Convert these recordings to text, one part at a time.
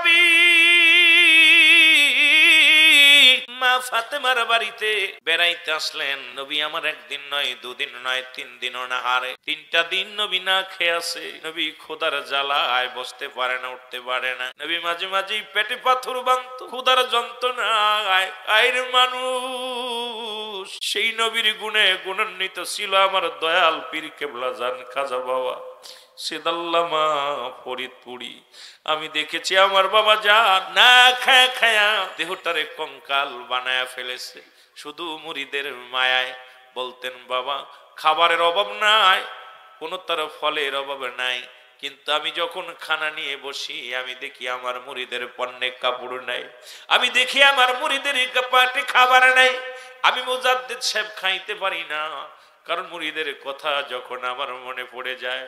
নবী মা ফাতেমার বাড়িতে বেড়াইতে আসলেন। নবী আমার একদিন নয়, দুদিন নয়, 3 দিনও না হারে 3টা দিন নবী না খেয়ে আছে। নবী ক্ষুধার জ্বালায় বসতে পারে না, উঠতে পারে না। নবী মাঝে মাঝে পেটে পাথর বাঁধত ক্ষুধার যন্ত্রণায়। আইর মানুষ সেই নবীর গুণে গুণান্বিত ছিল আমার দয়াল পীর কেবলা জান খাজা বাবা সেদাল্লামা ফরিদপুরি। আমি দেখেছি আমার বাবা যা না খায়া খায়া দেহটারে কঙ্কাল বানায়া ফেলেছে, শুধু মুরিদের মায়ায়। বলতেন বাবা খাবারের অভাব নাই, কোনো তার ফলের অভাব নাই, কিন্তু আমি যখন খানা নিয়ে বসি আমি দেখি আমার মুরিদের পণ্যে কাপড় নাই, আমি দেখি আমার মুরিদের পাটে খাবার নাই। আমি মুজাদ্দিদ সাহেব খাইতে পারি না, কারণ মুরিদের কথা যখন আমার মনে পড়ে যায়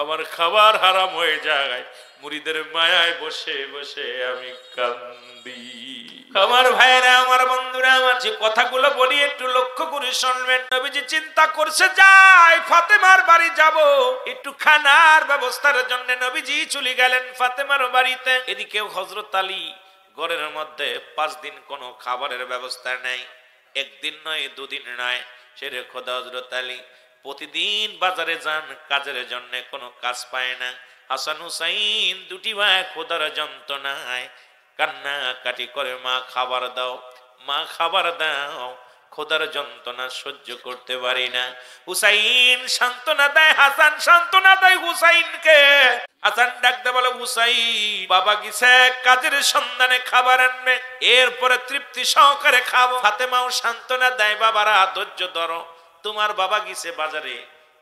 আমার খাবার হারাম হয়ে যায়। মুরিদের মায়ায় বসে বসে আমি কান্দি। আমার ভাইরা, আমার বন্ধুরা, আমার যে কথাগুলো বলি একটু লক্ষ্য করে শুনবেন। নবীজি চিন্তা করছে যাই ফাতেমার বাড়ি যাব, একটু খানার ব্যবস্থার জন্য নবীজি চলে গেলেন ফাতেমার বাড়িতে। এদিকে হযরত আলী ঘরের মধ্যে 5 দিন কোনো খাবারের ব্যবস্থা নেই। একদিন নয়, দুদিন নয়, সেরে খোদা হযরত আলী প্রতিদিন বাজারে যান কাজের জন্য, কোনো কাজ পায় না। হাসান হুসাইন দুটি ভাই খোদার যন্ত্রণায় কান্না কাটি করে, মা খাবার দাও, মা খাবার দাও, খোদার যন্ত্রণা সহ্য করতে পারি না। হুসাইন সান্ত্বনা দেয়, হাসান সান্ত্বনা দেয় হুসাইনকে। হাসান ডাকতে বলে হুসাইন বাবা গেছে কাজের সন্ধানে খাবার আনবে, এরপরে তৃপ্তি সহকারে খাবো। ফাতেমাও সান্ত্বনা দেয় বাবারা ধৈর্য ধরো, তোমার বাবা গেছে বাজারে,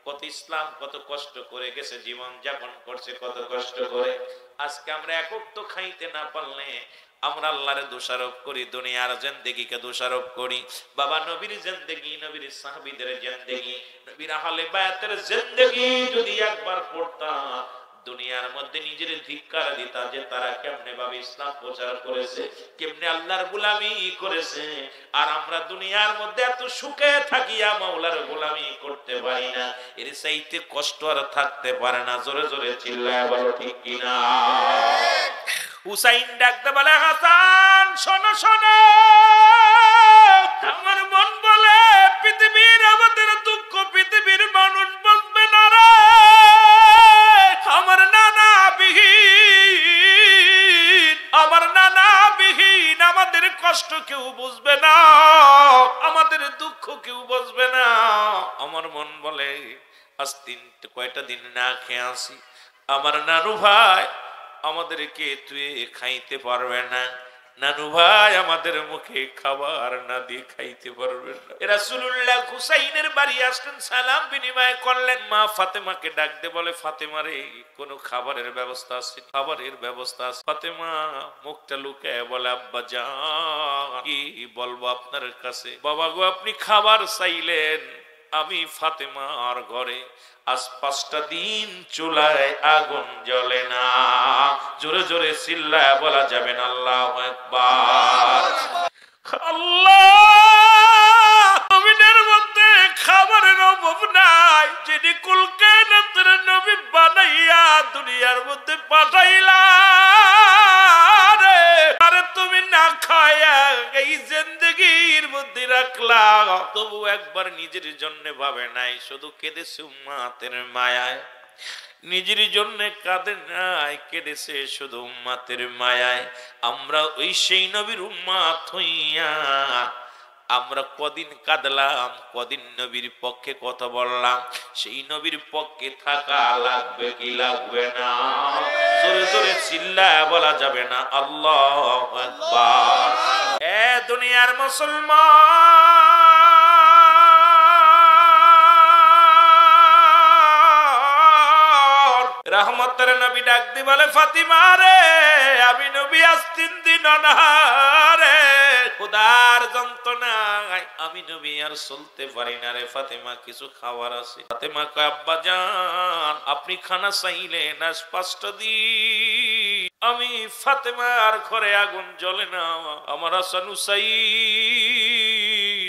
কত ইসলাম কত কষ্ট করে গেছে, জীবন যাপন করছে কত কষ্ট করে। আজকে আমরা একক তো খাইতে না পারলে আমরা আল্লাহরে দোষারোপ করি, দুনিয়ার জিন্দেগিকে দোষারোপ করি। বাবা নবীর জিন্দেগি, নবীর সাহাবীদের জিন্দেগি, নবীর আহলে বায়াতের জিন্দেগি যদি একবার পড়তাম, দুনিয়ার মধ্যে নিজের ধিক্কার দিতা যে তারা কেমনে ভাবে ইসলাম প্রচার করেছে, কেমনে আল্লাহর গোলামি করেছে। আর আমরা দুনিয়ার মধ্যে এত সুখে থাকিয়া মাওলার গোলামি করতে পারি না, এর চাইতে কষ্ট আর থাকতে পারে না। জোরে জোরে চিল্লায় বলো ঠিক কিনা। হুসাইন ডাকতে বলে হাসান শোনো শোনো, আমার মন বলে পৃথিবীর আমাদের দুঃখ পৃথিবীর মানুষ বুঝবে না রে। আমার নানা বিহীন, আমার নানা বিহীন আমাদের কষ্ট কেউ বুঝবে না, আমাদের দুঃখ কেউ বুঝবে না। আমার মন বলে আজ কয়টা দিন না খেয়ে আসি, আমার নানু ভাই আমাদেরকে তুই খাইতে পারবে না, নানু ভাই আমাদের মুখে খাবার না দিয়ে খাইতে পারবে না। রাসূলুল্লাহ হুসাইনের বাড়ি আসলেন, সালাম বিনিময় করলেন। মা ফাতেমাকে ডাক দিয়ে বলে ফাতেমা রে কোনো খাবারের ব্যবস্থা আছে? খাবারের ব্যবস্থা আছে। ফাতেমা মুখটা লুকায় বলে আব্বা জান কি বলবো আপনার কাছে। বাবা গো আপনি খাবার চাইলেন, আমি ফাতেমার ঘরে আজ 5টা দিন চুলায় আগুন জ্বলে না। জোরে জোরে চিল্লায় বলা যাবে না আল্লাহু আকবার। আল্লাহ নবীদের মধ্যে খাবারের অভাব নাই, যিনি কুল কায়নাতের নবী বানাইয়া দুনিয়ার মধ্যে পাঠাইলা রে, আরে তুমি না খায়া এই জিন্দেগির মধ্যে রাখলা, তবু একবার নিজের জন্য ভাবে নাই, শুধু কেঁদেছে উম্মতের মায়ায়। নিজের জন্য কাঁদে নাই, কেঁদেছে শুধু উম্মতের মায়ায়। আমরা ওই সেই নবীর উম্মত হইয়া আমরা কদিন কাঁদলাম, কদিন নবীর পক্ষে কথা বললাম। সেই নবীর পক্ষে থাকা লাগবে কি লাগবে না? জোরে জোরে চিল্লায় বলা যাবে না আল্লাহু আকবার। এ দুনিয়ার মুসলমান, রহমতের নবী ডাক দি বলে ফাতিমা রে আমি নবী আজ 3 দিন অনাহারে, খোদার যন্ত্রণায় আমি নবী আর চলতে পারি না রে। ফাতেমা কিছু খাবার আছে? ফাতেমা কয় আব্বা জান আপনি খানা চাইলেন আজ 5টা দিন আমি ফাতেমার ঘরে আগুন জ্বলে না। আমার হাসান হুসাইন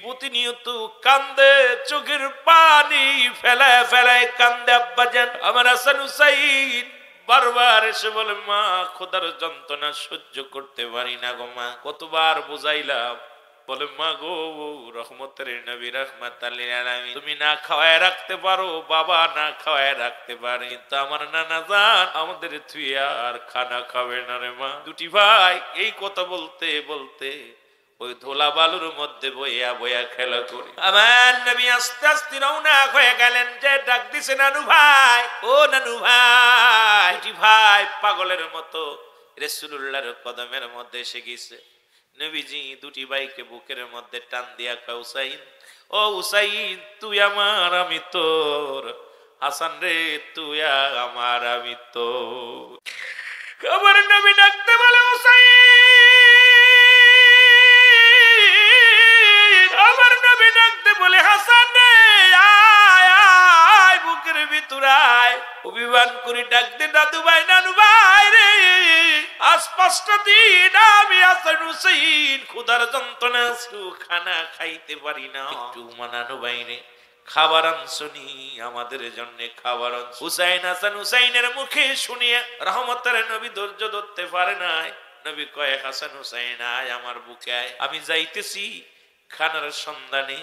প্রতিনিয়ত কান্দে, চোখের পানি ফেলায় ফেলায় কান্দে। আব্বা জান আমার হাসান হুসাইন বারবার এসে বলে মা খোদার যন্ত্রণা সহ্য করতে পারি না গো মা। কতবার বুঝাইলাম, বলে মা গো রহমতের নবী রাহমাতাল লিল আলামিন, তুমি না খাওয়ায় রাখতে পারো, বাবা না খাওয়ায় রাখতে পারে, কিন্তু আমার নানা জান আমাদের তুই আর খানা খাবে না রে মা। দুটি ভাই এই কথা বলতে বলতে ওই ধোলা বালুর মধ্যে বইয়া বইয়া খেলা করি। আমার নবী আস্তে আস্তে রওনা হয়ে গেলেন। যে ডাক দিছে নানু ভাই, ও নানু ভাই। দুটি ভাই পাগলের মতো রাসূলুল্লাহর কদমের মধ্যে এসে গেছে। নবীজি দুটি ভাইকে বুকের মধ্যে টান দিয়া কয় হুসাইন, ও হুসাইন তুই আমার আমি তোর, হাসান রে তুই আমার আমি তোর। আমার নবী ডাকতে বলে হুসাইন, আমার নবী ডাকতে বলে হাসান রে আয় আয় বুকের ভিতর আয়। অভিমান করি ডাকতে দাদু ভাই নানু ভাই রে, আজ 5টা দিন আমি হাসান হুসাইন ক্ষুধার যন্ত্রণা খানা খাইতে পারি না। একটু নানু ভাই রে খাবার আনছনি, আমাদের জন্য খাবার আনছ। হুসাইন হাসান হুসাইনের মুখে শুনিয়া রহমতের নবী ধৈর্য ধরতে পারে নাই। নবী কয় হাসান হুসাইন আয় আমার বুকে আয়, আমি যাইতেছি খানার সন্ধানে,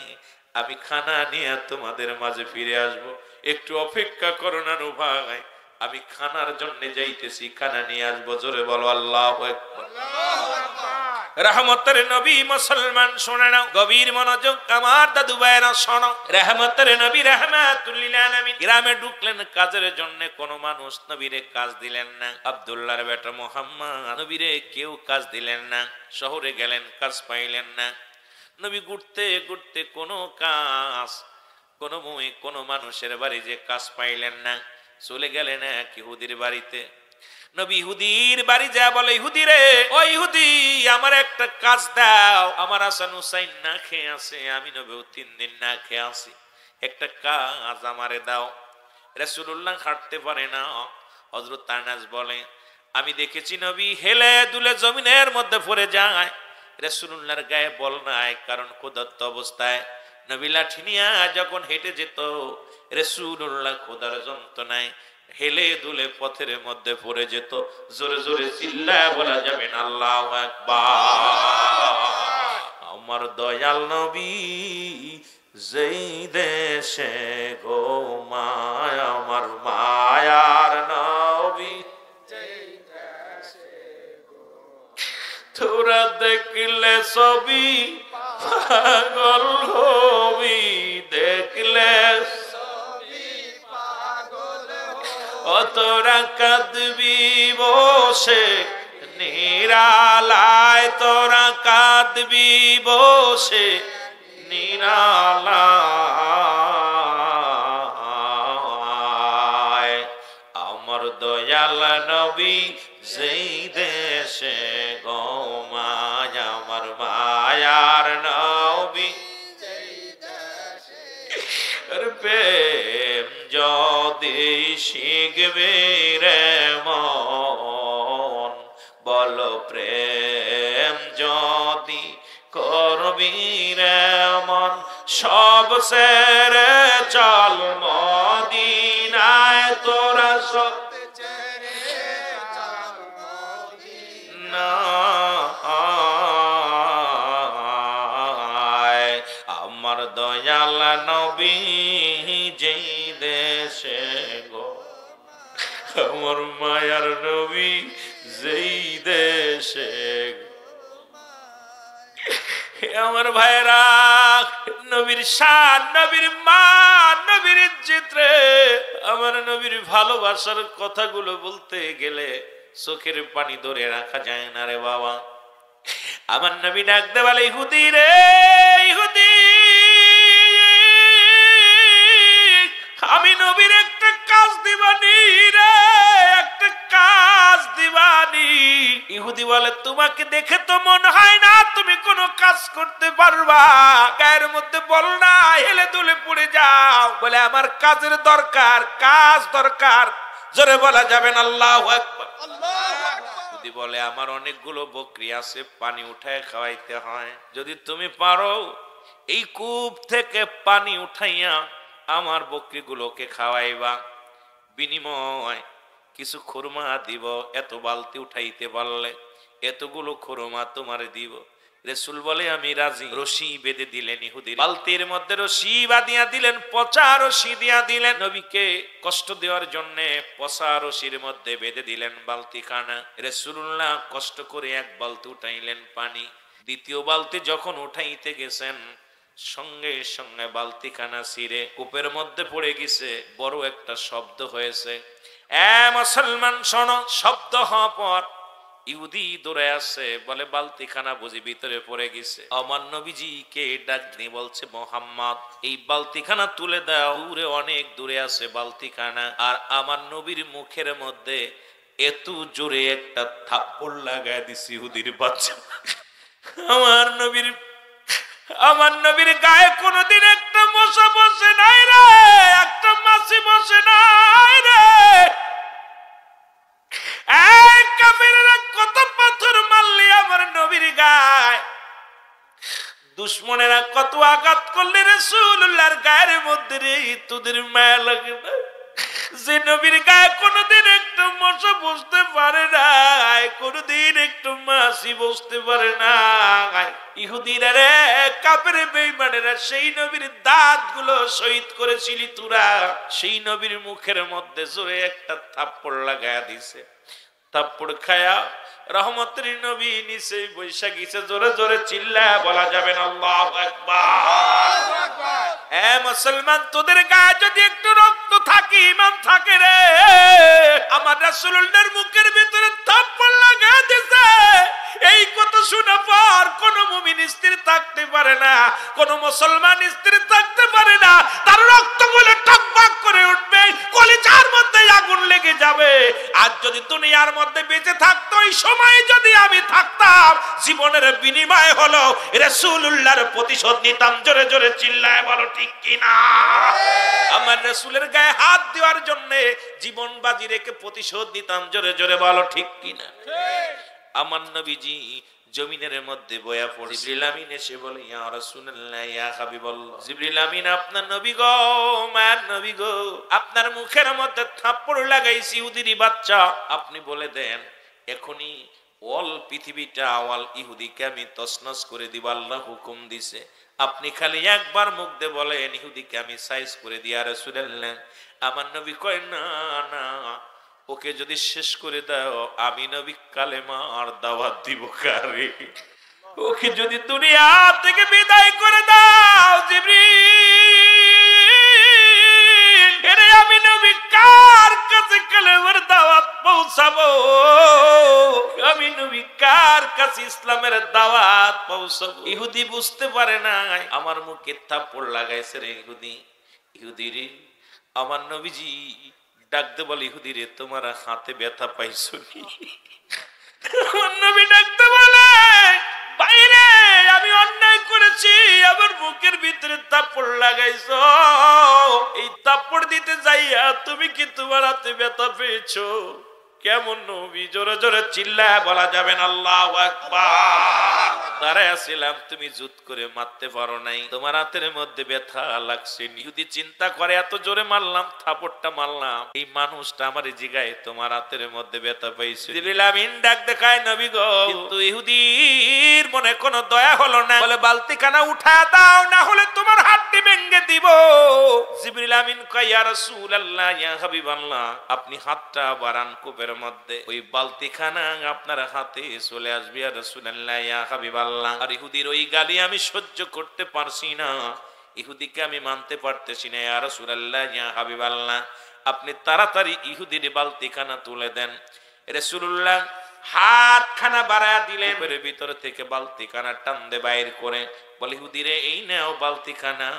আমি খানা নিয়ে তোমাদের মাঝে ফিরে আসব, একটু অপেক্ষা করো নানু ভাই, আমি খানার জন্য যাইতেছি, খানা নিয়ে আসবো। জোরে বলো আল্লাহু আকবার। রহমতের নবী মুসলমান শুনে নাও, গভীর মনোযোগ আমার দাদু ভাইরা শোনো। রহমতের নবী রাহমাতুল লিল আলামিন গ্রামে ঢুকলেন কাজের জন্য। কোন মানুষ নবীরে কাজ দিলেন না। আব্দুল্লাহর বেটা মুহাম্মদ নবীরে কেউ কাজ দিলেন না। শহরে গেলেন, কাজ পাইলেন না। নবী ঘুরতে ঘুরতে কোনো কাজ, কোনো মানুষের বাড়ি যে কাজ পাইলেন না। চলে গেলেন এক ইহুদির বাড়িতে। নবী ইহুদির বাড়ি যা বলে, ইহুদি রে ও ইহুদি আমার একটা কাজ দাও, আমার হাসান হুসাইন না খেয়ে আছে, আমি নবীও 3 দিন না খেয়ে আছি, একটা কাজ আমারে দাও। রাসূলুল্লাহ হাঁটতে পারে না। হযরত আনাস বলে আমি দেখেছি নবী হেলে দুলে জমিনের মধ্যে পড়ে যায়, রাসূলুল্লাহর গায়ে বল নাই, কারণ ক্ষুধার্ত অবস্থায় নবী লাঠি নিয়ে যখন হেঁটে যেত রাসূলুল্লাহ ক্ষুধার যন্ত্রণায় হেলে দুলে পথের মধ্যে পড়ে যেত। জোরে জোরে চিল্লায় বলা যাবে না আল্লাহু আকবার। আমার দয়াল নবী যেই দেশে গো মায়া, আমার মায়ার নবী তোরা দেখলে ছবি পাগল হবি, দেখলে তোরা কাঁদবি বসে নিরালায়, তোরা কাঁদবি বসে নিরালায়। আমার দয়াল নবী যেই দেশে গো মায়া, আমার মায়ার নবী প্রেম যদি শিখবে রে মন, বল প্রেম যদি করবি রে মন, সব ছেড়ে চল মদিনায়, তোরা সব আমার দয়াল নবী যেই দেশে গো, আমার মায়ার নবী যেই দেশে। আমার ভাইরা নবীর শান, নবীর মান, নবীর ইজ্জত রে। আমার নবীর ভালোবাসার কথাগুলো বলতে গেলে চোখের পানি ধরে রাখা যায় না রে বাবা। আমার নবী ডাকতে বলে ইহুদি রে ইহুদি, আমি নবীর একটা কাজ দিবানি রে, একটা কাজ দিবানি। ইহুদি বলে তোমাকে দেখে তো মনে হয় না তুমি কোনো কাজ করতে পারবা, গায়ের মধ্যে বল না হেলে দুলে পড়ে যাও। বলে আমার কাজের দরকার, কাজ দরকার। জোরে বলা যাবেন আল্লাহু আকবার। ইহুদি বলে আমার অনেকগুলো বকরি আছে, পানি উঠায় খাওয়াইতে হয়, যদি তুমি পারো এই কূপ থেকে পানি উঠাইয়া আমার বকরিগুলোকে খাওয়াইবা, বিনিময় কিছু খুরমা দিব, এত বালতি উঠাইতে পারলে এতগুলো খুরমা তোমার দিব। রাসূল বলে আমি রাজি। রশি বেঁধে দিলেন ইহুদির বালতির মধ্যে, রশি বাঁধিয়া দিলেন, পচা রশি দিয়া দিলেন। নবীকে কষ্ট দেওয়ার জন্য পচা রশির মধ্যে বেঁধে দিলেন বালতিখানা। রাসূলুল্লাহ কষ্ট করে এক বালতি উঠাইলেন পানি। দ্বিতীয় বালতি যখন উঠাইতে গেছেন, সঙ্গে সঙ্গে বালতিখানা ছিঁড়ে কূপের মধ্যে পড়ে গেছে। বড় একটা শব্দ হয়েছে। মুসলমান শোনো, শব্দ হওয়ার পর ইহুদি দৌড়ে আসছে, বলে বালতিখানা বুঝি ভিতরে পড়ে গেছে। আমার নবীজিকে ডাক দিয়ে বলছে, মোহাম্মদ এই বালতিখানা তুলে দাও। দূরে, অনেক দূরে আছে বালতিখানা। আর আমার নবীর মুখের মধ্যে এত জোরে একটা থাপ্পড় লাগায় দিছে ইহুদির বাচ্চা। আমার নবীর গায়ে কোনদিন একটা মশা বসে নাই রে, একটা মাছি বসে নাই রে। কাফেররা কত পাথর মারলি আমার নবীর গায়ে, দুশমনেরা কত আঘাত করলে রাসূলুল্লাহর গায়ের মধ্যে রে, তোদের মায়া লাগে না? যে নবীর গায়ে কোনদিন একটু মশা বসতে পারে না, কোনদিন একটু মাছি বসতে পারে না। ইহুদিরা রে, কাফের বেঈমানেরা সেই নবীর দাঁত গুলো শহীদ করেছিলি তোরা, সেই নবীর মুখের মধ্যে জোরে একটা থাপ্পড় লাগায়া দিছে। থাপ্পড় খায়া রহমতের নবী নিচে বৈশা গেছে। জোরে জোরে চিল্লায়া বলা যাবে না আল্লাহু আকবার। মুসলমান, তোদের গায়ে যদি একটু রক্ত থাকে, ঈমান থাকে রে, আমার রাসূলুল্লাহর মুখের ভিতরে থাপ্পড় লাগায়া দিছে। এই কথা শোনা পর কোন মুমিন স্থির থাকতে পারে না, কোন মুসলমান স্থির থাকতে পারে না। তার রক্ত বলে টকবক করে উঠবে, কলিজার মধ্যে আগুন লেগে যাবে। আর যদি দুনিয়ার মধ্যে বেঁচে থাকতো, ওই সময় যদি আমি থাকতাম, জীবনের বিনিময় হলো রাসূলুল্লাহর প্রতিশোধ নিতাম। জোরে জোরে চিল্লায় বলো ঠিক কিনা? আমার রাসূলের গায়ে হাত দেওয়ার জন্য জীবন বাজি রেখে প্রতিশোধ নিতাম। জোরে জোরে বলো ঠিক কিনা? আমার নবীজি জমিনের মধ্যে বয়া পড়ে। জিবরিল আমিন এসে বলে, ইয়া রাসূলুল্লাহ, ইয়া হাবিবাল্লাহ। জিবরিল আমিন, আপনার নবী গো, মায়ের নবী গো, আপনার মুখের মধ্যে থাপ্পড় লাগাইছি ইহুদির বাচ্চা। আপনি বলে দেন, এখনি অল পৃথিবীটা অল ইহুদিকে আমি তছনছ করে দিব। আল্লাহ হুকুম দিছে, আপনি খালি একবার মুখ দিয়ে বলেন, ইহুদিকে আমি সাইজ করে দিই। আর রাসূলুল্লাহ, আমার নবী কয়, না না, ওকে যদি শেষ করে দাও, আমি নবী কালেমার দাওয়াত দিব কারে? ওকে যদি দুনিয়া থেকে বিদায় করে দাও, জিবরিল, এরে আমি নবী কার কাছে কালেমার দাওয়াত পৌঁছাবো? আমি নবী কার কাছে ইসলামের দাওয়াত পৌঁছাবো? ইহুদি বুঝতে পারে না আমার মুখে থাপ্পড় লাগাইছে রে ইহুদি। ইহুদি রে, আমার নবীজি ডাকতে বলে, ইহুদি রে, তোমার হাতে ব্যথা পাইছো নি? আমার নবী ডাকতে বলে, বাইরে আমি অন্যায় করেছি, আমার বুকের ভিতরে থাপ্পড় লাগাইছো। এই থাপ্পড় দিতে যাইয়া তুমি কি তোমার হাতে ব্যথা পেয়েছো? কেমন নবী? জোরে জোরে চিল্লায় বলা যাবে না আল্লাহু আকবার। দাঁড়ায় ছিলাম, তুমি জুত করে মারতে পারো নাই, তোমার হাতের মধ্যে ব্যথা লাগছে। ইহুদি চিন্তা করে, এত জোরে মারলাম, থাপড়টা মারলাম, এই মানুষটা আমার জিগায় তোমার হাতের মধ্যে ব্যথা পাইছে। জিবরিল আমিন ডাক দেখায়, নবী গো। কিন্তু ইহুদির মনে কোনো দয়া হলো না, বলে বালতিখানা উঠা দাও, না হলে তোমার হাতটি ভেঙে দিব। জিবরিল আমিন কয়, ইয়া রাসূলুল্লাহ, ইয়া হাবিবাল্লাহ, আপনি হাতটা বাড়ান কূপের মধ্যে, ওই বালতিখানা আপনার হাতে চলে আসবে। ইয়া রাসূলুল্লাহ, ইয়া হাবিবাল্লাহ। আর ইহুদির ওই গালি আমি সহ্য করতে পারছি না, ইহুদিকে আমি মানতে পারতেছি না। ইয়া রাসূলুল্লাহ, ইয়া হাবিবাল্লাহ, আপনি তাড়াতাড়ি ইহুদির বালতিখানা তুলে দেন। রাসূলুল্লাহ হাতখানা বাড়ায়া দিলেন, এর ভিতর থেকে বালতিখানা টান দিয়ে বাইর করে বলে, ইহুদিরে এই নাও বালতিখানা।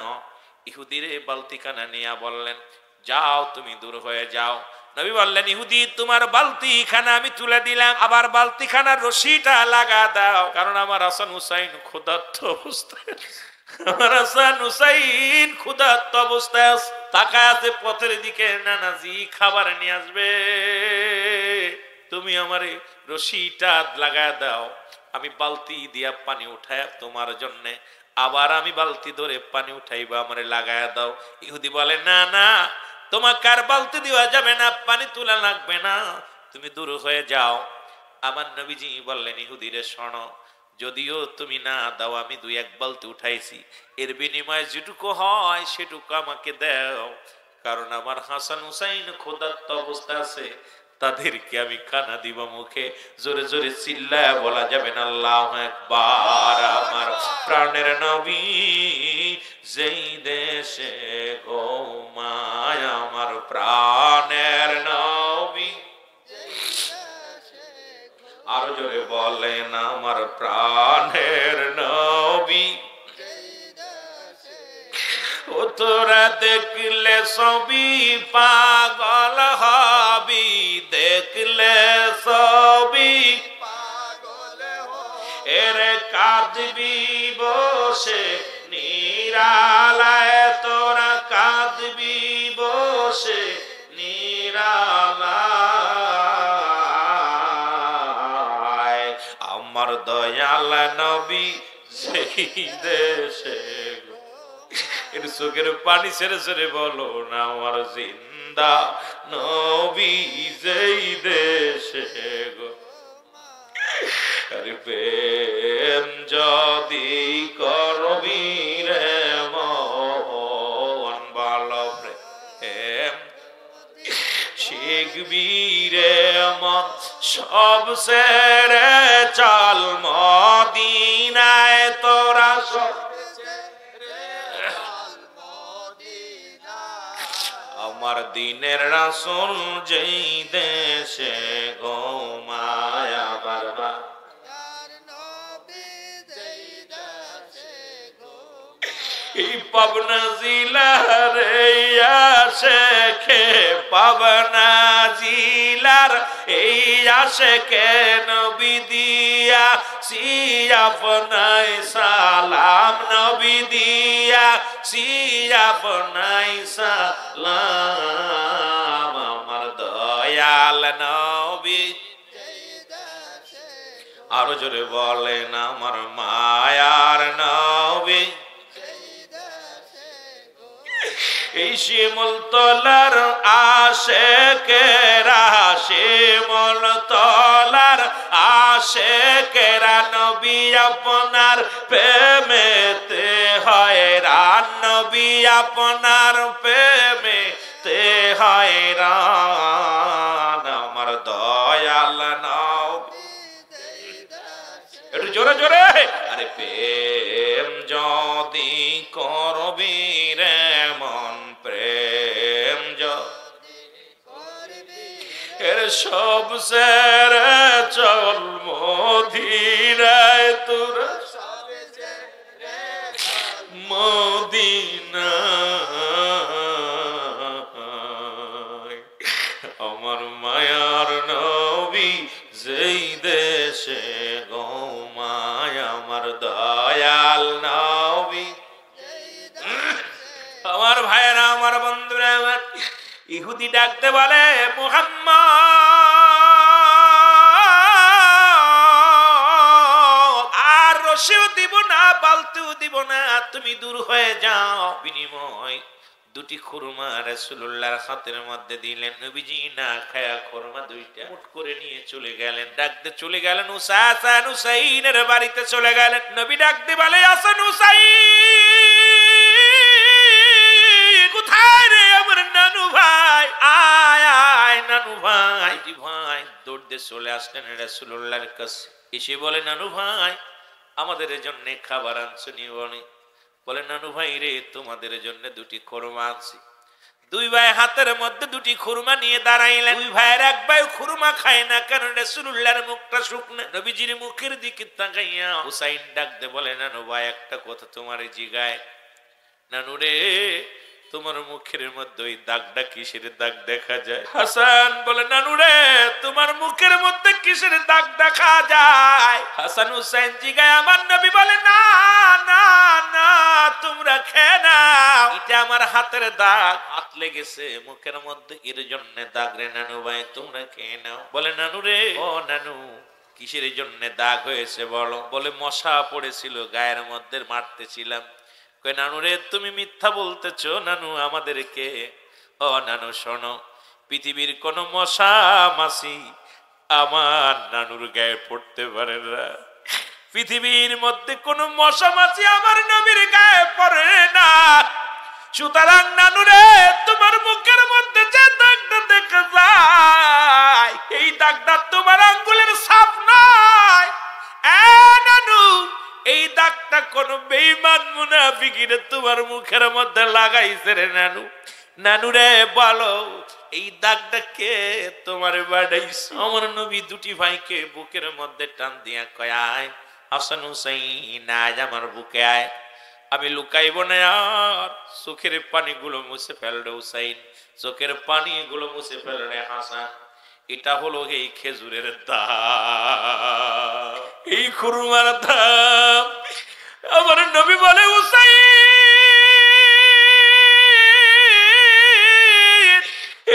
ইহুদিরে বালতিখানা নিয়ে বললেন, যাও তুমি দূর হয়ে যাও। নবী বললেন, ইহুদি তোমার বালতিখানা আমি তুলে দিলাম, আবার বালতিখানার রশিটা লাগা দাও, কারণ আমার হাসান হুসাইন ক্ষুধার্ত অবস্থায়, আমার হাসান হুসাইন ক্ষুধার্ত অবস্থায় তাকায় আছে পথের দিকে, নানাজি খাবার নিয়ে আসবে, তুমি আমার রশিটা লাগায় দাও, আমি বালতি দিয়া পানি উঠায় তোমার জন্য, আবার আমি বালতি ধরে পানি উঠাইবা, আমারে লাগায় দাও। ইহুদি বলে, না না, তোমাকে আর বালতি দেওয়া যাবে না, পানি তোলা লাগবে না, তুমি দূর হয়ে যাও। আমার নবীজি বললেন, ইহুদিরে শোনো, যদিও তুমি না দাও, আমি 2-1 বালতি উঠাইছি, এর বিনিময়ে যেটুকু হয় সেটুকু আমাকে দাও, কারণ আমার হাসান হুসাইন ক্ষুধার্ত অবস্থা আছে, তাদেরকে আমি খানা দিব মুখে। জোরে জোরে চিল্লায় বলা যাবে না আল্লাহু আকবার। আমার প্রাণের নবী যেই দেশে ঘুমায়, আমার প্রাণের নবী, আরো জোরে বলেন, আমার প্রাণের নবী। ও তোরা দেখলে সবই পাগল হবি, দেখলে সবই এর কাঁদবি বসে নিরালায়, তোরা কাঁদবি বসে নিরালায়। আমার দয়াল নবী সেই দেশে, এর চোখের পানি ছেড়ে ছেড়ে বলো না, আমার জিন্দা নবী যেই দেশে গো। প্রেম যদি করবি রে মন, ভালো প্রেম শিখবি রে মন, সব সেরে চল মদিনায়, তোরা সব আমার দিনের রাসূল যেই দেশে ঘুমায়, আমার এই পাবনা জিলার আশেখে, পাবনা জিলার এই আশেখে নবী দিয়া সি আপনাই সালাম, নবী দিয়া সি আপনাই সালাম। আমার দয়াল নবী, আরো জোরে বলেন, আমার মায়ার নবী। এই শিমুল তলার আশেকেরা, শিমুল তলার আশেকেরা নবী আপনার প্রেমেতে হয়রান, নবী আপনার প্রেমেতে হয়রান। আমার দয়াল নবী, একটু জোরে জোরে, আরে প্রেম যদি করবি রে মন, প্রেম এর সব সেরে চল মদিনায়, তোরা মদিনায়। আমার মায়ার নবী যেই দেশে ঘুমায়, আমার দয়াল নবী। আমার ভাইরা, আমার বন্ধুরা, আমার ইহুদি ডাকতে বলে, মুহাম্মদ আর রশিও দিব না, বালতিও দিব না, তুমি দূর হয়ে যাও। বিনিময় 2টি খুরমা রাসূলুল্লাহর হাতের মধ্যে দিলেন। নবীজি না খায়া খুরমা 2টা মুঠ করে নিয়ে চলে গেলেন। ডাকতে চলে গেলেন হাসান হুসাইনের বাড়িতে চলে গেলেন। নবী ডাকতে বলে, হাসান হুসাইন কোথায় রে আমার নানু ভাই, আয় আয় নানু ভাই। ভাই দৌড় দিয়ে চলে আসলেন রাসূলুল্লাহর কাছে। এসে বলে, নানু ভাই আমাদের জন্য খাবার আনছো নি? বলে, নানু ভাই রে, তোমাদের জন্য 2টি খুরমা আনছি। 2 ভাই হাতের মধ্যে 2টি খুরমা নিয়ে দাঁড়াইলেন। 2 ভাইয়ের এক ভাই খুরমা খায় না, কারণ রাসূলুল্লাহর মুখটা শুকনো। নবীজির মুখের দিকে তাকাইয়া হুসাইন ডাকতে বলে, নানু ভাই একটা কথা তোমারে জিগায়। নানু রে, তোমার মুখের মধ্যে ওই দাগটা কিসের দাগ দেখা যায়? হাসান বলে, নানু রে, তোমার মুখের মধ্যে কিসের দাগ দেখা যায়? হাসান হুসাইন জিগায়, আমার নবী বলে, না না না, তোমরা খেয়ে নাও, এটা আমার হাতের দাগ, হাত লেগেছে মুখের মধ্যে, এর জন্য দাগ রে নানু ভাই, তোমরা খেয়ে নাও। বলে, নানু রে, ও নানু কিসের জন্য দাগ হয়েছে বলো? বলে, মশা পড়েছিল গায়ের মধ্যে, মারতেছিলাম। কই, নানু রে তুমি মিথ্যা বলতেছো, নানু আমাদেরকে ও নানু শোনো, পৃথিবীর কোন মশা মাছি আমার নানুর গায়ে পড়তে পারে না। পৃথিবীর মধ্যে কোন মশা মাছি আমার নবীর গায়ে পড়ে না। সুতরাং নানুরে, তোমার মুখের মধ্যে যে দাগটা দেখা যায়, এই দাগটা তোমার আঙ্গুলের ছাপ নয়। নানু, এই দাগটা কোন বেঈমান মুনাফিকিরে তোমার মুখের মধ্যে লাগাইছে রে নানু। নানুরে বলো, এই দাগটা কে তোমার বাড়াইছে? আমার নবী দুটি ভাইকে বুকের মধ্যে টান দিয়া কয়, আয় হাসান হুসাইন, আজ আমার বুকে আয়। আমি লুকাইব না আর। চোখের পানিগুলো মুছে ফেললে হুসাইন, চোখের পানিগুলো মুছে ফেললে হাসান। এটা হলো এই খেজুরের দাম, এই খুরমার দাম। আমার নবী বলে, হুসাইন,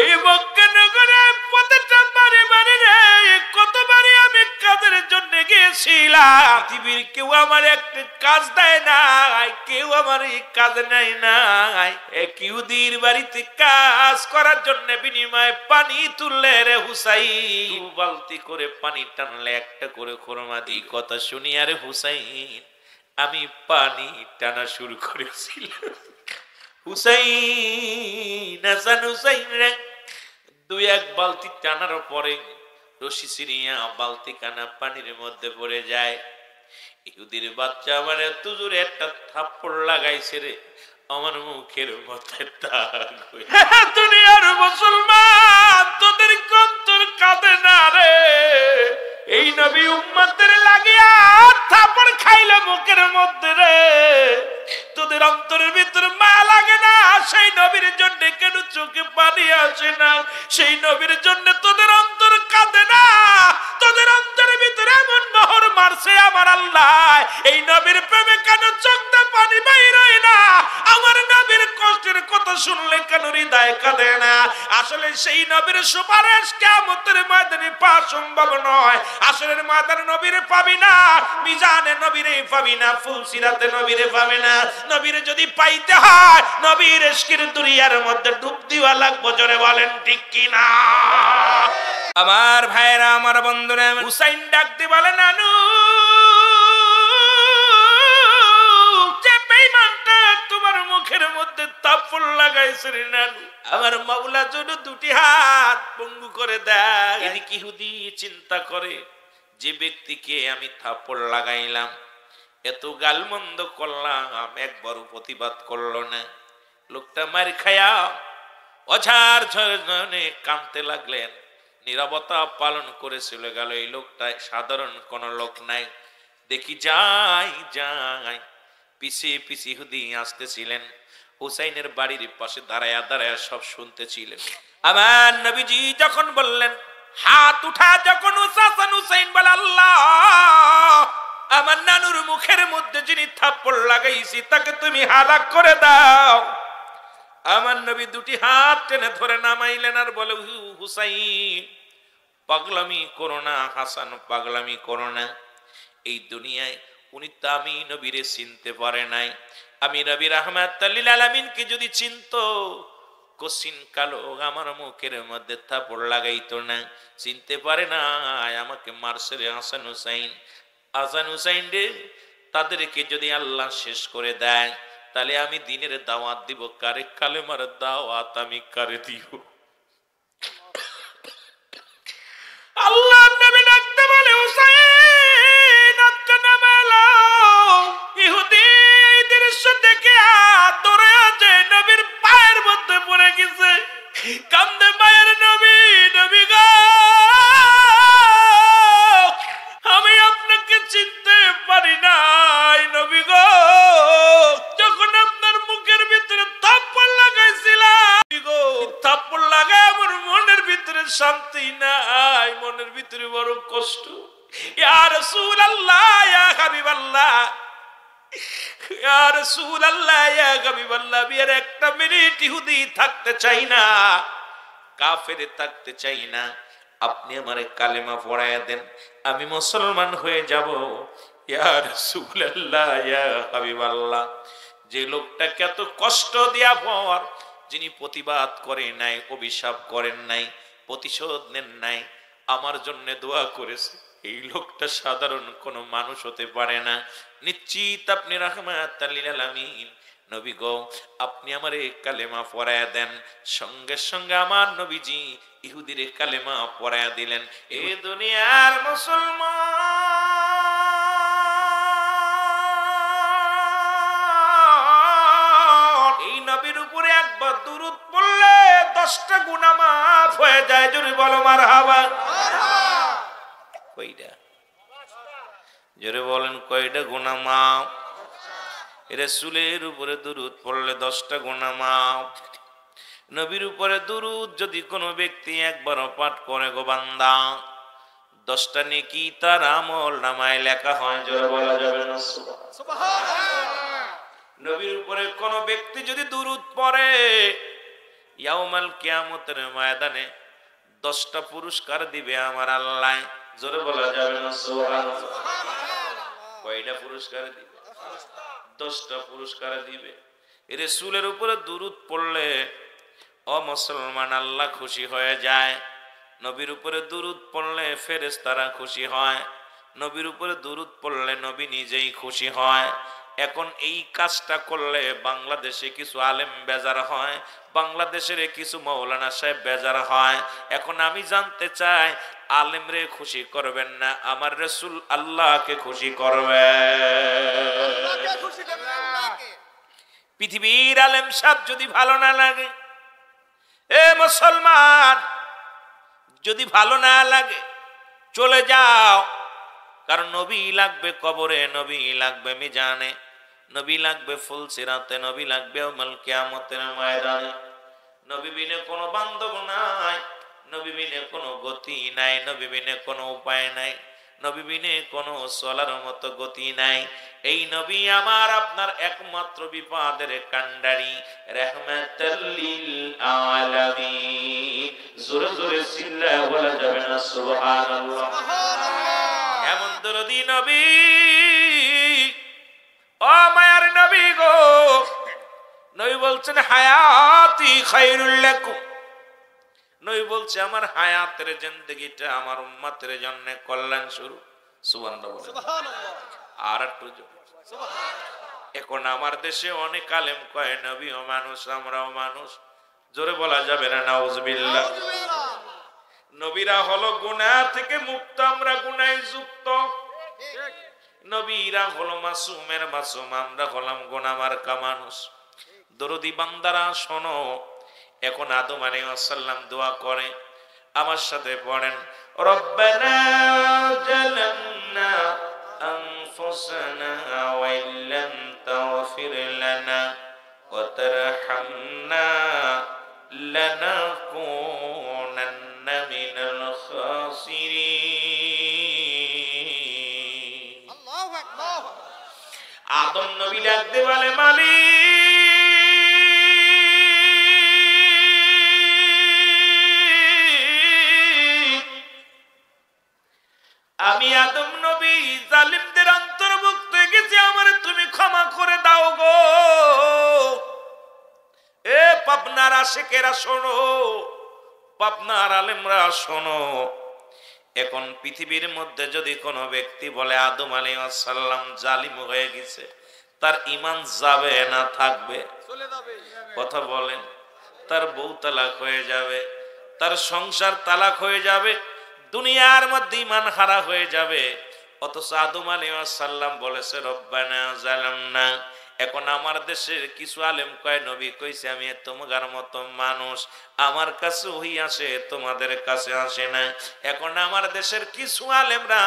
এই মক্কা নগরে প্রতিটা বাড়ি বাড়ি রে কতবারই আমি কাজের জন্য গিয়েছিলাম। পৃথিবীর কেউ আমার একটা কাজ দেয় নাই, কেউ আমার এই কাজ নেয় নাই। এক ইহুদির বাড়িতে কাজ করার জন্য বিনিময়ে পানি তুললে রে হুসাইন, বালতি করে পানি টানলে একটা করে খোরমা দিই। কথা শুনি আরে হুসাইন, আমি পানি টানা শুরু করেছিলাম। হুসাইন, হাসান হুসাইন রে দুই এক বালতি টানার পরে রশি ছিঁড়িয়া বালতি কানা পানির মধ্যে পড়ে যায়। ইহুদির বাচ্চা আমার এত জোরে একটা থাপ্পড় লাগাইছে রে, আমার মুখের মধ্যে দাগ। দুনিয়ার মুসলমান, তোদের অন্তর কাঁদে না রে। এই নবী উম্মতের লাগিয়া থাপ্পড় খাইলে মুখের মধ্যে রে, তোদের অন্তরের ভিতরে মা লাগে না? সেই নবীর জন্য কেন চোখে পানি আসে না? সেই নবীর জন্য তোদের অন্তর কাঁদে না? তোদের অন্তরের ভিতরে এমন মোহর মারছে আমার আল্লাহ, এই নবীর প্রেমে কেন চোখে পানি বাইর হয় না? আমার নবীর কষ্টের কথা শুনলে কেন হৃদয় কাঁদে না? আসলে সেই নবীর সুপারিশ কিয়ামতের ময়দানে পাওয়া সম্ভব নয়। আসলের ময়দানে নবীরে পাবি না, মিজানে নবীরে পাবি না, ফুলসিরাতে নবীরে পাবি না। নবীরে যদি পাইতে হয়, নবীর ইশকের দুনিয়ার মধ্যে ডুব দিবা লাগবে। জোরে বলেন ঠিক কি না? আমার ভাইরা, আমার বন্ধুরা, হুসাইন ডাক দিয়ে বলে, নানু, যে বেঈমানটা তোমার মুখের মধ্যে থাপ্পড় লাগাইছে রে নানু, আমার মাওলা যেন দুটি হাত পঙ্গু করে দেয়। এদিকে ইহুদি চিন্তা করে, যে ব্যক্তিকে আমি থাপ্পড় লাগাইলাম, এত গালমন্দ করলাম, একবারও প্রতিবাদ করলো না। লোকটা মার খায়া অঝার ঝরনে কাঁদতে লাগলেন, নীরবতা পালন করে চলে গেল। এই লোকটা সাধারণ কোন লোক নাই। দেখি যাই যাই পিছিয়ে পিছিয়ে ইহুদি আসতেছিলেন। হুসাইনের বাড়ির পাশে দাঁড়ায়া দাঁড়ায়া সব শুনতেছিলেন। আমার নবীজি যখন বললেন, হাত উঠা যখন হাসান হুসাইন বলে, আল্লাহ, আমার নানুর মুখের মধ্যে যিনি থাপ্পড় লাগাইছি তাকে তুমি হালাক করে দাও। আমার নবী দুটি হাত টেনে ধরে নামাইলেন আর বলে, হুসাইন, পাগলামি করো না, হাসান পাগলামি করো না। এই দুনিয়ায় উনি তো আমি নবীরে চিনতে পারে নাই। আমি নবী রাহমাতুল লিল আলামিনকে যদি চিনতো, কোশ্চিন কালো আমার মুখের মধ্যে থাপ্পড় লাগাইতো না। চিনতে পারে না, আমাকে মারছে রে হাসান হুসাইন। হাসান হুসাইন রে, তাদেরকে যদি আল্লাহ শেষ করে দেয়, তাহলে আমি দিনের দাওয়াত দিব কারে? কালেমার দাওয়াত আমি কারে দিব? আল্লাহ নবী ডাকতে বলে, হুসাইন, আত্মা নামালো। ইহুদি এই দৃশ্য দেখে দৌড়ে যে নবীর পায়ের মধ্যে পড়ে গেছে, কান্দে, মায়ের নবী, নবী গো, আমি আপনাকে চিনতে পারি নাই। নবী গো, যখন আপনার মুখের ভিতরে থাপ্পড় লাগাইছিলাম, থাপ্পড় লাগায় আমার মনের ভিতরে শান্তি নাই, মনের ভিতরে বড় কষ্ট। ইয়া রাসূলুল্লাহ, ইয়া হাবিবাল্লাহ, ইয়া রাসূলুল্লাহ, ইয়া হাবিবাল্লাহ, আমি আর একটা মিনিট ইহুদি থাকতে চাই না, কাফেরে থাকতে চাই না। আপনি আমারে কালেমা পড়ায়া দেন, আমি মুসলমান হয়ে যাব। ইয়া রাসূলুল্লাহ, ইয়া হাবিবাল্লাহ, যে লোকটাকে এত কষ্ট দিয়া পর, যিনি প্রতিবাদ করেন নাই, অভিশাপ করেন নাই, প্রতিশোধ নেন নাই, আমার জন্য দোয়া করেছে, এই লোকটা সাধারণ কোনো মানুষ হতে পারে না। নিশ্চিত আপনি রাহমাতাল লিল আলামিন। নবী গো, আপনি আমারে কালেমা পড়ায়া দেন। সঙ্গে সঙ্গে আমার নবীজি ইহুদির কালেমা পড়ায়া দিলেন। এ দুনিয়ার মুসলমান, এই নবীর উপরে একবার দুরূদ পড়লে 10টা গুনাহ মাফ হয়ে যায়। জোরে বলো মারহাবা। কয়টা? জোরে বলেন, কয়টা গুনাহ মাফ? রাসূলের উপরে দুরূদ পড়লে 10টা গুনাহ মাফ। নবীর উপরে দুরূদ যদি কোনো ব্যক্তি একবারও পাঠ করে গো বান্দা, 10টা নেকি তার আমল নামায় লেখা হয়। জোরে বলা যাবে না সুবহানাল্লাহ। নবীর উপরে কোনো ব্যক্তি যদি দুরূদ পড়ে, ইয়াউমাল কিয়ামতের ময়দানে 10টা পুরস্কার দিবে আমার আল্লাহ। জোরে বলা যাবে না সুবহানাল্লাহ। কয়টা পুরস্কার দিবে? 10টা পুরস্কার দিবে। রাসূলের উপরে দুরূদ পড়লে ও মুসলমান আল্লাহ খুশি হয়ে যায়। নবীর উপরে দুরূদ পড়লে ফেরেশতারা খুশি হয়। নবীর উপরে দুরূদ পড়লে নবী নিজেই খুশি হয়। এখন এই কাজটা করলে বাংলাদেশে কিছু আলেম বেজার হয়, বাংলাদেশের কিছু মাওলানা সাহেব বেজার হয়। এখন আমি জানতে চাই, আলেমরে খুশি করবেন না, আমার রাসূল আল্লাহকে খুশি করবেন। পৃথিবীর আলেম সাহেব যদি ভালো না লাগে, এ মুসলমান, যদি ভালো না লাগে চলে যাও। কারণ নবী লাগবে কবরে, নবী লাগবে মিজানে, নবী লাগবে ফুলসিরাতে, নবী লাগবে ইয়াউমুল কিয়ামতের ময়দানে। নবী বিনে কোনো বান্ধব নাই, নবী বিনে কোনো গতি নাই, নবী বিনে কোনো উপায় নাই, নবী বিনে কোনো চলার মতো গতি নাই। এই নবী আমার আপনার একমাত্র বিপদের কান্ডারি, রাহমাতাল লিল আলামিন। জোরে জোরে চিল্লায়া বলা যাবে না সুবহানাল্লাহ। এমন দরদি নবী, ও মায়ার নবী গো, নবী বলছেন হায়াতি খায়রুল লাকুম। নবী বলছে আমার হায়াতের জিন্দেগিটা আমার উম্মতের জন্য কল্যাণ শুরু। সুবহানাল্লাহ। আর একটু সুবহানাল্লাহ। এখন আমার দেশে অনেক আলেম কয় নবীও মানুষ, আমরাও মানুষ। জোরে বলা যাবে না নাউজুবিল্লাহ। নবীরা হলো গুনাহ থেকে মুক্ত, আমরা গুনাহে যুক্ত। নবীরা হলো মাসুমের মাসুম, আমরা হলাম গুনাহ মার্কা মানুষ। দরদি বান্দারা শোনো, এখন আদম আলাইহিস সালাম দোয়া করে, আমার সাথে পড়েন, রব্বানা জালামনা আনফুসানা ওয়া ইল্লাম তাগফির লানা ওয়া তারহামনা লানাকুনান্না মিনাল খাসিরিন। আল্লাহু আকবার। আদম নবী ডাকতে বলে, মালিক আমি আদম নবী জালিমদের অন্তর্ভুক্ত গেছি, আমার তুমি ক্ষমা করে দাও গো। এ পাবনার আশিকেরা শোনো, পাবনার আলেমরা শোনো, এখন পৃথিবীর মধ্যে যদি কোনো ব্যক্তি বলে আদম আলাইহিস সালাম জালিম হয়ে গেছে, তার ঈমান যাবে না থাকবে? চলে যাবে। কথা বলেন। তার বউ তালাক হয়ে যাবে, তার সংসার তালাক হয়ে যাবে, দুনিয়ার মধ্যে ঈমান হারা হয়ে যাবে। অথচ আদম আলাইহিস সালাম বলেছে রব্বানা জালামনা। এখন আমার দেশের কিছু আলেম কয় নবী কইছে আমি তোমার মতো মানুষ, আমার কাছে ওহী আসে, তোমাদের কাছে আসে না। এখন আমার দেশের কিছু আলেমরা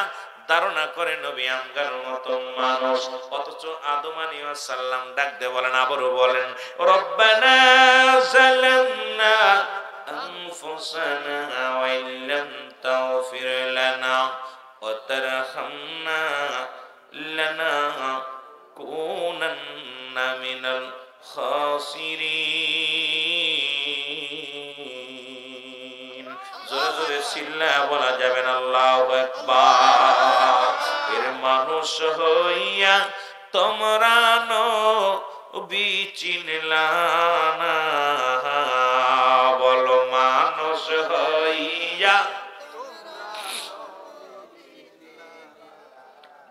ধারণা করে নবী আমগার মতো মানুষ, অথচ আদম আলাইহিস সালাম ডাক দিয়ে বলেন, আবারও বলেন, রব্বানা জালামনা আনফুসানা ওয়া ইল্লাম তাগফির লানা ওয়া তারহামনা লানাকুনান্না মিনাল খাসিরিন। জোরে জোরে চিল্লায়া বলা যাবে না আল্লাহু আকবার। এর মানুষ হইয়া তোমরা বিচিনলা না, বলো মানুষ হইয়া।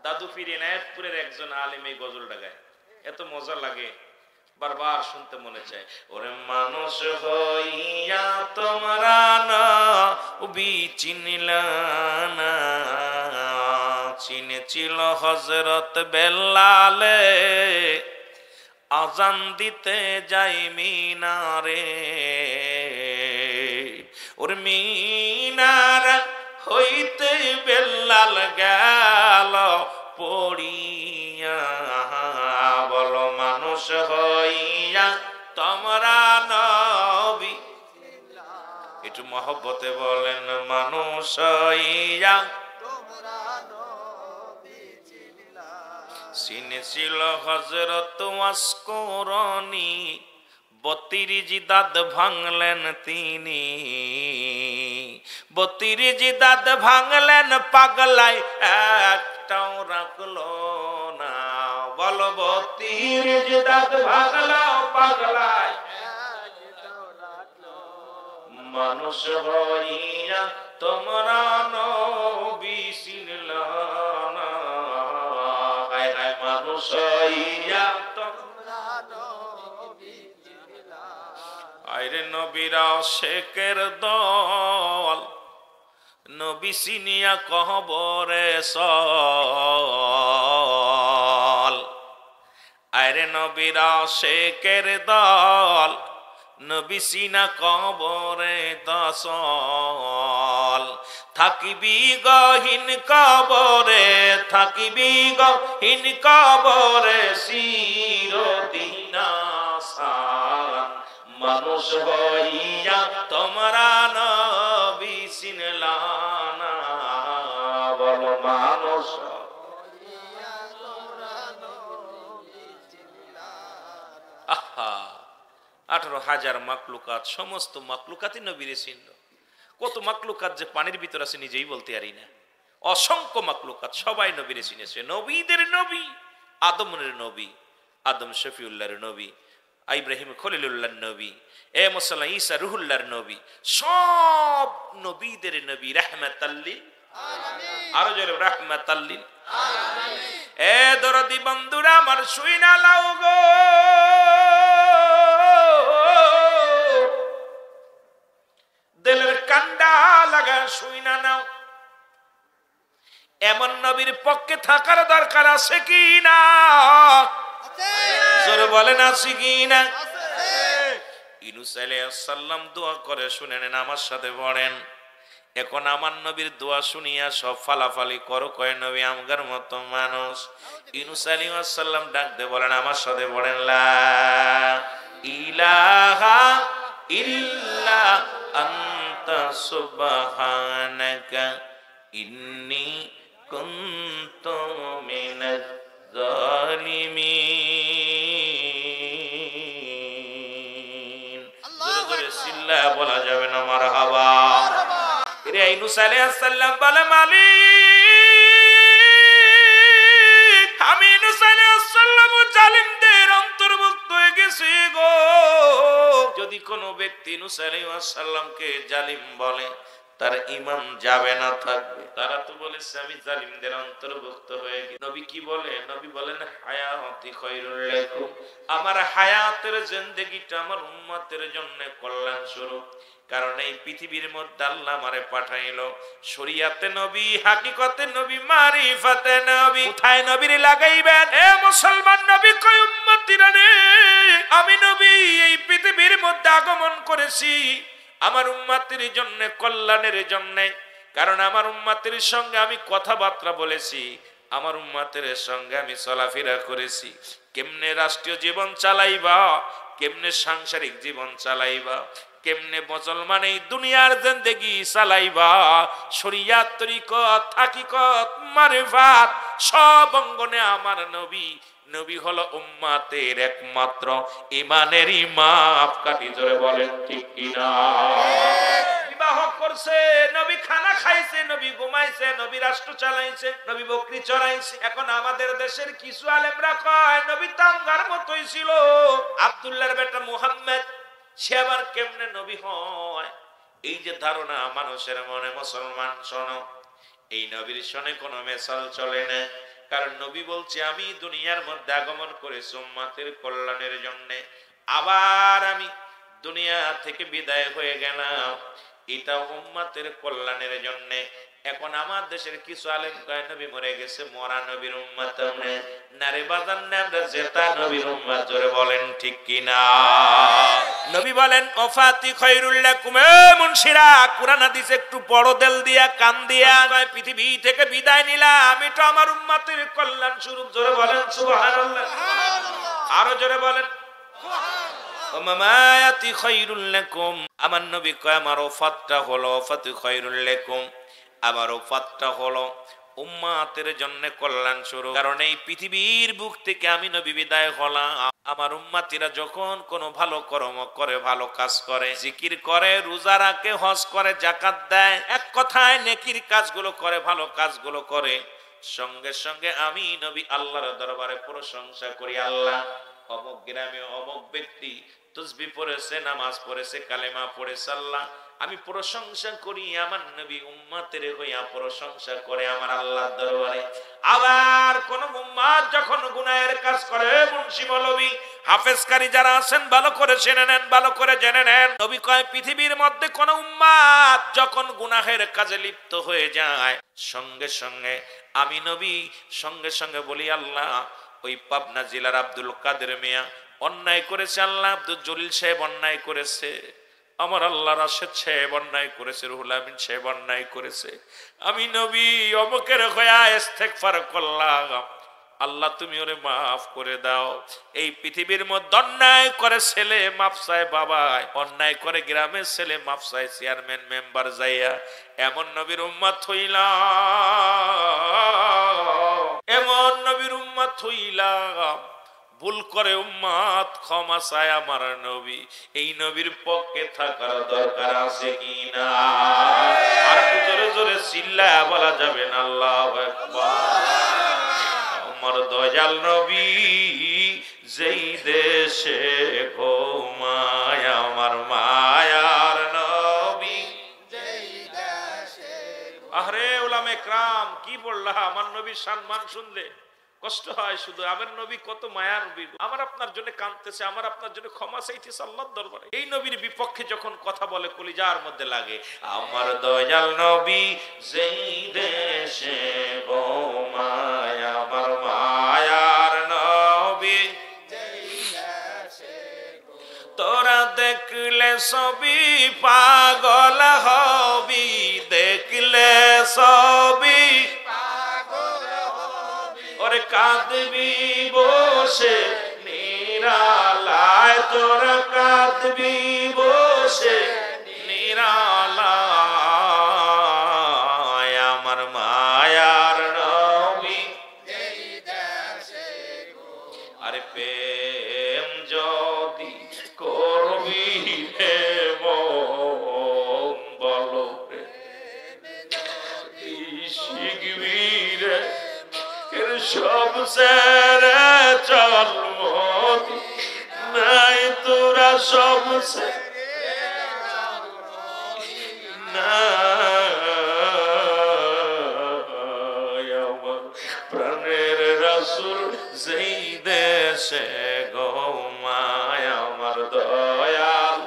দাদু পীর এনায়েতপুরের একজন আলেম এই গজলটা গায়, এত মজা লাগে, বারবার শুনতে মনে চায়। ওরে মানুষ হইয়া তোমরা না বিচিনলা না, চিনেছিল হযরত বেলালে আজান দিতে যাই মিনারে। ওর মিনার হইতে বেলাল গেল পড়িয়া, বলো মানুষ হইয়া তোমরা নবী। একটু মহব্বতে বলেন, মানুষ হইয়া চিনেছিল হযরত ওয়াসকরণী, 32 দাঁত ভাঙলেন তিনি, 32 দাঁত ভাঙলেন পাগলাই একটাও রাখলো না, বলো 32 দাঁত ভাঙলো পাগলাই মানুষ হইয়া তোমরা নবী চিনলা না, হায় হায় মানুষ হইয়া তোমরা নবী চিনলা। আইরে নবীরা শেখের দল, নবী চিনিয়া কহবরে সল। আইরে নবীরা শেখের দল, নবী সিনা কবরে দসল। থাকিবি গহীন কবরে, থাকিবি গহীন কবরে চিরদিন আসান, মানুষ হইয়া তোমরা নবী চিনলা না, বলো মানুষ। 18,000 মাকলুকাত, সমস্ত মাকলুকাতই নবীরে চিনল। কত মাকলুকাত যে পানির ভিতর আছে নিজেই বলতে পারি না, অসংখ্য মাকলুকাত সবাই নবীরে চিনেছে। নবীদের নবী, আদমের নবী, আদম শফিউল্লাহর নবী, ইব্রাহিম খলিলুল্লাহর নবী, মুসা ঈসা রুহুল্লাহর নবী, সব নবীদের নবী রাহমাতাল্লিল আলামিন। আরো জোরে রাহমাতাল্লিল আলামিন। এ দরদি বন্ধুরা আমার শুই না লাও গো, দিলের কান্ডা লাগা শুই না নাও। এমন নবীর পক্ষে থাকার দরকার আছে কি না? জোরে বলেন আছে কি না? ইউনূস আলাইহিস সালাম দোয়া করে, শুনে নেন আমার সাথে পড়েন। এখন আমার নবীর দোয়া শুনিয়া সব ফালাফালি করো, কয় নবী আমগার মতো মানুষ। ইউনূস আলাইহিস সালাম ডাক দে বলেন আমার সাথে পড়েন, লা ইলাহা ইল্লা আনতা সুবহানাকা ইন্নী কুনতু মিনাজ জালিমিন। জোরে জোরে সিল্লা বলা যাবে না মারহাবা। রে ইউনূস আলাইহিস সালাম বলে, মালিক আমি ইউনূস আলাইহিস সালাম জালিমদের অন্তর্ভুক্ত হয়ে গেছি গো। যদি কোনো ব্যক্তি ইউনূস আলাইহিস সালামকে জালিম বলে তার ঈমান যাবে না, থাকবে। তারা তো বলেছে আমি জালিমদের অন্তর্ভুক্ত হয়ে গেছি। নবী কি বলে? নবী বলেন হায়াতি খায়রুল লাকুম, আমার হায়াতের জিন্দেগিটা আমার উম্মতের জন্য কল্যাণ স্বরূপ। কারণ এই পৃথিবীর মধ্যে আল্লাহ আমারে পাঠাইলো শরীয়তে নবী, হাকিকতে নবী, মারিফাতে নবী। কোথায় নবীর লাগাইবেন? এ মুসলমান নবী কয় উম্মতিরা রে, আমি নবী এই পৃথিবীর মধ্যে আগমন করেছি আমার উম্মতের জন্য, কল্যাণের জন্য। কারণ আমার উম্মতের সঙ্গে আমি কথাবার্তা বলেছি, আমার উম্মতের সঙ্গে আমি চলাফেরা করেছি। কেমনে রাষ্ট্রীয় জীবন চালাইবা, কেমনে সাংসারিক জীবন চালাইবা, কেমনে মুসলমান এই দুনিয়ার জিন্দেগি চালাইবা, শরিয়াত, তরিকত, হাকিকত, মারিফাত সব অঙ্গনে আমার নবী। নবী হলো উম্মতের একমাত্র ঈমানের মাপকাঠি। জোরে বলেন ঠিক কিনা? বিবাহ করছে, নবী খানা খাইছে, নবী ঘুমাইছে, নবী রাষ্ট্র চালাইছে, নবী বকরি চড়াইছে। এখন আমাদের দেশের কিছু আলেমরা কয় নবী তামগার মতোই ছিল। আব্দুল্লাহর বেটা মুহাম্মদ সে আবার কেমনে নবী হয়? এই যে ধারণা মানুষের মনে, মুসলমান শোনো, এই নবীর সনে কোনো মেসাল চলে না। কারণ নবী বলছে আমি দুনিয়ার মধ্যে আগমন করেছি উম্মতের কল্যাণের জন্য, আবার আমি দুনিয়া থেকে বিদায় হয়ে গেলাম, এটা উম্মতের কল্যাণের জন্য। এখন আমার দেশের কিছু আলেম কয় নবী মরে গেছে, মরা নবীর উম্মত নারে বাজান না, আমরা জেতা নবীর উম্মত। জোরে বলেন ঠিক কিনা? নবী বলেন ওফাতি খায়রুল লাকুম। এ মুনশিরা, কুরআন হাদিস একটু বড় দিল দিয়া কান দিয়া কয় পৃথিবী থেকে বিদায় নিলাম, এটা আমার উম্মতের কল্যাণ স্বরূপ। জোরে বলেন সুবহানাল্লাহ। আরো জোরে বলেন মামায়াতি খায়রুল লাকুম। আমার নবী কয় আমার ওফাতটা হলো ওফাতি খায়রুল লাকুম, আমার ওফাতটা হলো উম্মতের জন্য কল্যাণ স্বরূপ। কারণ এই পৃথিবীর বুক থেকে আমি নবী বিদায় হলাম, আমার উম্মতিরা যখন কোনো ভালো কর্ম করে, ভালো কাজ করে, জিকির করে, রোজা রাখে, হজ করে, যাকাত দেয়, এক কথায় নেকির কাজগুলো করে, ভালো কাজগুলো করে, সঙ্গে সঙ্গে আমি নবী আল্লাহর দরবারে প্রশংসা করি। আল্লাহ, অমুক গ্রামে অমুক ব্যক্তি তাসবিহ পড়েছে, নামাজ পড়েছে, কালেমা পড়েছে, আল্লাহ আমি প্রশংসা করি। আমার নবী উম্মতের হইয়া প্রশংসা করে আমার আল্লাহর দরবারে। আবার কোন উম্মত যখন গুনাহের কাজ করে, মুন্সি মৌলভী হাফেজকারী যারা আছেন ভালো করে জেনে নেন, ভালো করে জেনে নেন, নবী কয় পৃথিবীর মধ্যে কোন উম্মত যখন গুনাহের কাজে লিপ্ত হয়ে যায়, সঙ্গে সঙ্গে আমি নবী সঙ্গে সঙ্গে বলি আল্লাহ ওই পাবনা জেলার আব্দুল কাদের মিয়া অন্যায় করেছে, আল্লাহ আব্দুল জলিল সাহেব অন্যায় করেছে, আমার আল্লাহ রাশেদ সাহেব অন্যায় করেছে, রুহুল আমিন সাহেব অন্যায় করেছে, আমি নবী অমুকের হয়ে ইস্তেগফার করলাম, আল্লাহ তুমি ওরে মাফ করে দাও। এই পৃথিবীর মধ্যে অন্যায় করে ছেলে মাফ চায় বাবা, অন্যায় করে গ্রামের ছেলে মাফ চায় চেয়ারম্যান মেম্বার যাইয়া, এমন নবীর উম্মত হইলাম, এমন নবীর উম্মত হইলাম। ভুল করে উম্মত ক্ষমা চায় আমার নবী, এই নবীর পক্ষে থাকার দরকার আছে কিনা? আর একটু জোরে জোরে চিল্লায়া বলা যাবে না আল্লাহু আকবার। আমার দয়াল নবী যেই দেশে ঘুমায়, আমার মায়ার নবী যেই দেশে। আরে উলামা ইকরাম কি বললা, আমার নবীর সম্মান শুনলে কষ্ট হয় শুধু। আমার নবী কত মায়ার নবী, আমার আপনার জন্য কাঁদতেছে, আমার আপনার জন্য ক্ষমা চাইতেছে আল্লাহর দরবারে। এই নবীর বিপক্ষে যখন কথা বলে কলিজার মধ্যে লাগে। আমার দয়াল নবী যেই দেশে ঘুমায়, আমার মায়ার নবী যেই দেশে। তোরা দেখলে সবই পাগল হবি, দেখলে সবই ওরে কাঁদবি বসে নিরালায়, তোরা কাঁদবি বসে নিরালায়, আমার মায়ার নবী যেই দেশে। আরে প্রেম যদি করবি হে মন, বলো শিখবি রে সব সেরে চল নাই, তোরা সব আমার প্রাণের রাসূল যেই দেশে ঘুমায়, আমার দয়াল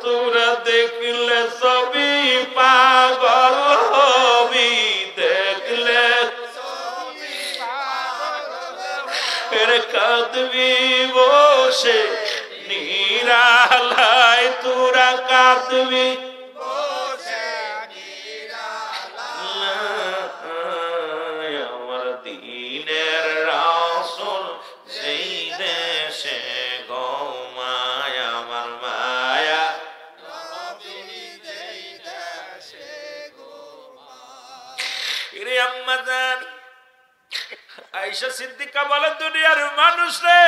তোরা দেখলে সবই পাগল হবি, দেখলে কাঁদবি বসে নিরালায়, তোরা কাঁদবি আমার দিনের রাসূল যেই দেশে ঘুমায়, আমার মায়া রে আম্মা জান আয়েশা সিদ্দিকা বলে, দুনিয়ার মানুষ রে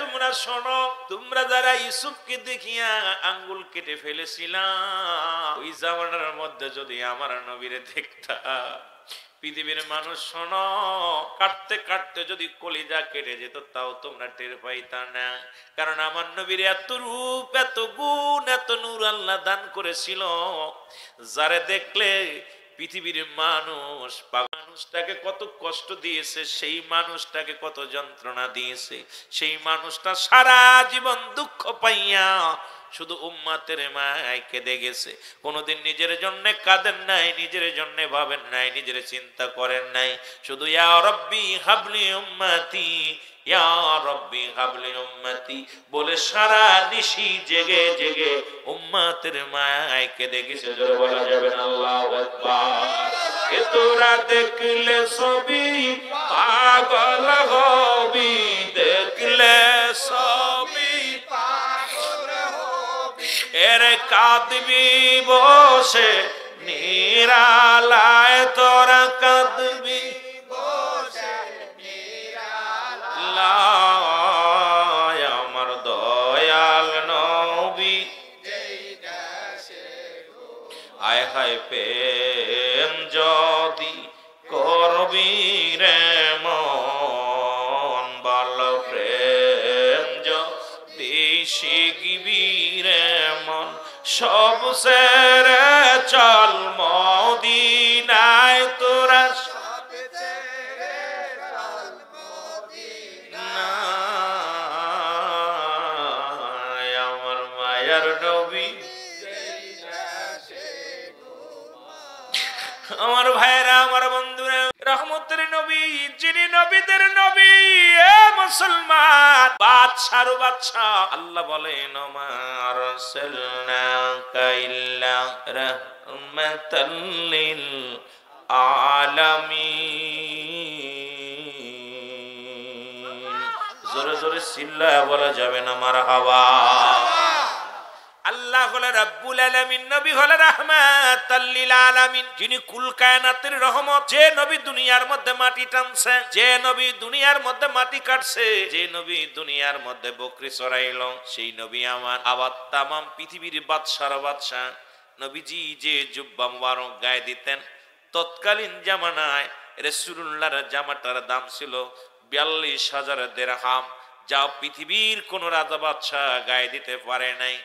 তোমরা শোনো, তোমরা যারা ইউসুফকে দেখিয়া আঙ্গুল কেটে ফেলেছিলাম, ওই জামানার মধ্যে যদি আমার নবীরে দেখতা, পৃথিবীর মানুষ শোনো, কাটতে কাটতে যদি কলিজা কেটে যেত তাও তোমরা টের পাইতা না। কারণ আমার নবীর এত রূপ, এত গুণ, এত নূর আল্লাহ দান করেছিল, যারে দেখলে পৃথিবীর মানুষ, মানুষটাকে কত কষ্ট দিয়েছে, সেই মানুষটাকে কত যন্ত্রণা দিয়েছে, সেই মানুষটা সারা জীবন দুঃখ পাইয়া শুধু উম্মাতের মায় কেঁদে গেছে। কোনোদিন নিজের জন্য কাঁদেন নাই, নিজের জন্য ভাবেন নাই, নিজের চিন্তা করেন নাই, শুধু ইয়া রব্বি হাবলি উম্মতি, ইয়া রব্বি হাবলি উম্মতি বলে সারা নিশি জেগে জেগে উম্মাতের মায় কেঁদে গেছে। জোরে বলা যাবে না আল্লাহু আকবার। এ তোরা দেখলে ছবি পাগল হবি, দেখলে ছবি এর কাঁদবি বসে নিরালায়, তোরা কাঁদবি বসে নিরালায়, আমার দয়াল নবী আয় হায় প্রেম যদি করবি রে মন, বল প্রেম যদি শিখবি রে মন, সব সেরে চল মদিনায়, তোরা সব ছেড়ে চল মদিনায়, আমার মায়ার নবী। আমার ভাইরা, আমার বন্ধুরা, রহমতের নবী, যিনি নবীদের নবী, এ মুসলমান, বাদশার বাদশা, আল্লাহ বলেন মা আরসালনাকা ইল্লা রাহমাতাল লিল আলামিন। জোরে জোরে চিল্লায়া বলা যাবে না মারহাবা। আল্লাহ হলো রাব্বুল আলামিন, নবী হলো রাহমাতাল লিল আলামিন, যিনি কুল কায়নাতের রহমত। যে নবী দুনিয়ার মধ্যে মাটি টানছে, যে নবী দুনিয়ার মধ্যে মাটি কাটছে, যে নবী দুনিয়ার মধ্যে বকরি চড়াইলো, সেই নবী আমার। আবার তামাম পৃথিবীর বাদশার বাদশা নবীজি যে জুব্বা মুবারক গায়ে দিতেন, তৎকালীন জামানায় রাসূলুল্লাহর জামাটার দাম ছিল ৪২,০০০ দিরহাম, যা পৃথিবীর কোন রাজা বাদশা গায়ে দিতে পারে নাই।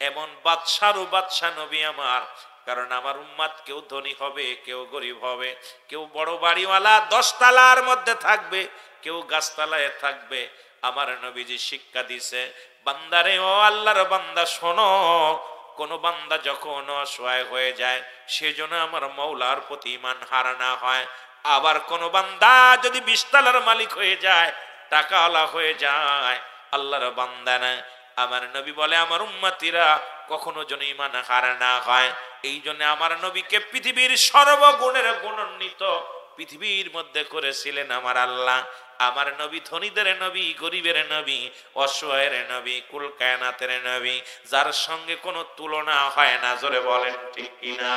এমন বাদশারও বাদশা নবী আমার। কারণ আমার উম্মাত কেউ ধনী হবে, কেউ গরিব হবে, কেউ বড় বাড়িওয়ালা ১০ তলার মধ্যে থাকবে, কেউ গাছতলায় থাকবে। আমার নবীজি শিক্ষা দিছে, বান্দারে ও আল্লাহর বান্দা শোনো, কোন বান্দা যখন অসহায় হয়ে যায় সেজন্য আমার মওলার প্রতি ঈমান হারা না হয়। আবার কোন বান্দা যদি ২০ তলার মালিক হয়ে যায়, টাকাওয়ালা হয়ে যায়, আল্লাহর বান্দা না। আমার নবী বলে আমার উম্মতিরা কখনো যেন ঈমান হারা না হয়। এই জন্য আমার নবীকে পৃথিবীর সর্বগুণের গুণান্বিত পৃথিবীর মধ্যে করেছিলেন আমার আল্লাহ। আমার নবী ধনীদের নবী, গরিবের নবী, অসহায়ের নবী, কুল কায়নাতের নবী, যার সঙ্গে কোনো তুলনা হয় না। জোরে বলেন ঠিক কিনা?